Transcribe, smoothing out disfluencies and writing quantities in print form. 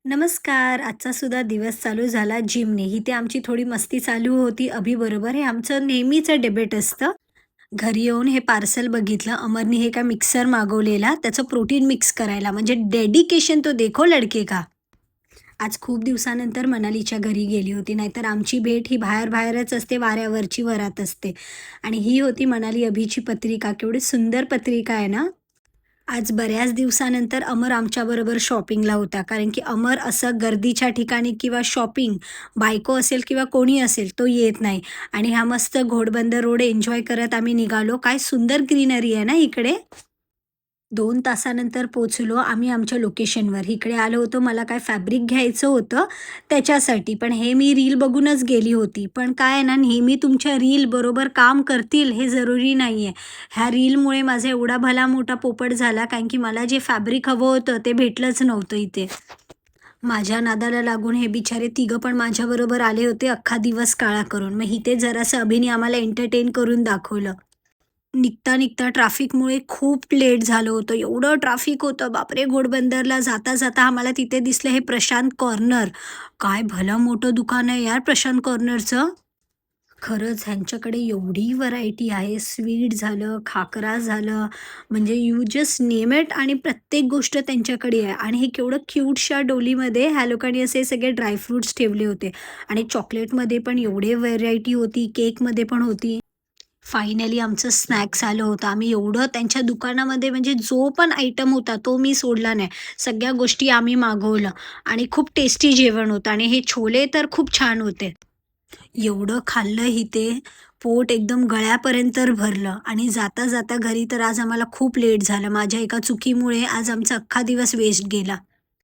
नमस्कार. आजचा सुद्धा दिवस चालू झाला जिमने. इथे आमची थोडी मस्ती चालू होती अभिबरोबर. हे आमचं नेहमीचं डिबेट असतं. घरी येऊन हे पार्सल बघितलं. अमरनी हे काय मिक्सर मागवलेला त्याचं प्रोटीन मिक्स करायला. म्हणजे डेडिकेशन तो देखो लडके का. आज खूप दिवसानंतर मनालीच्या घरी गेली होती. नाहीतर आमची भेट ही बाहेर-बाहेरच असते, वाऱ्यावरची वरात असते. आणि ही होती मनाली अभिची पत्रिका. केवढी सुंदर पत्रिका आहे ना. आज बऱ्याच दिवसानंतर अमर आमच्याबरोबर शॉपिंगला होता. कारण की अमर असं गर्दीच्या ठिकाणी किंवा शॉपिंग बायको असेल किंवा कोणी असेल तो येत नाही. आणि हा मस्त घोडबंदर रोड एन्जॉय करत आम्ही निघालो. काय सुंदर ग्रीनरी आहे ना इकडे. 2 तासानंतर पोहोचलो आम्ही आमच्या लोकेशनवर. इकडे आलो होतो मला काय फॅब्रिक घ्यायचं होतं त्याच्यासाठी. पण हे मी रील बघूनच गेली होती. पण काय आहे ना, नेहमी तुमच्या रील बरोबर काम करतील हे जरुरी नाही आहे. ह्या रीलमुळे माझा एवढा भला मोठा पोपट झाला कारण की मला जे फॅब्रिक हवं होतं ते भेटलंच नव्हतं इथे. माझ्या नादाला लागून हे बिचारे तिघं पण माझ्याबरोबर आले होते अख्खा दिवस काळा करून. मग इथे जरासं अभिने आम्हाला एंटरटेन करून दाखवलं. निघता-निघता ट्रॅफिकमुळे खूप लेट झालं होतं. एवढं ट्रॅफिक होतं बापरे! घोडबंदरला जाता-जाता आम्हाला तिथे दिसलं हे प्रशांत कॉर्नर. काय भलं मोठं दुकान आहे यार प्रशांत कॉर्नरचं. खरंच ह्यांच्याकडे एवढी व्हरायटी आहे. स्वीट झालं, खाकरा झालं, म्हणजे यू जस्ट नेम इट आणि प्रत्येक गोष्ट त्यांच्याकडे आहे. आणि हे केवढं क्यूटशा डोलीमध्ये ह्या लोकांनी असे सगळे ड्रायफ्रुट्स ठेवले होते. आणि चॉकलेटमध्ये पण एवढे व्हरायटी होती, केकमध्ये पण होती. फायनली आमचं स्नॅक्स आलं होतं. आम्ही एवढं त्यांच्या दुकानामध्ये म्हणजे जो पण आयटम होता तो मी सोडला नाही. सगळ्या गोष्टी आम्ही मागवलं आणि खूप टेस्टी जेवण होतं आणि हे छोले तर खूप छान होते. एवढं खाल्लं इथे, पोट एकदम गळ्यापर्यंत भरलं आणि जाता-जाता घरी तर आज आम्हाला खूप लेट झालं. माझ्या एका चुकीमुळे आज आमचा अख्खा दिवस वेस्ट गेला.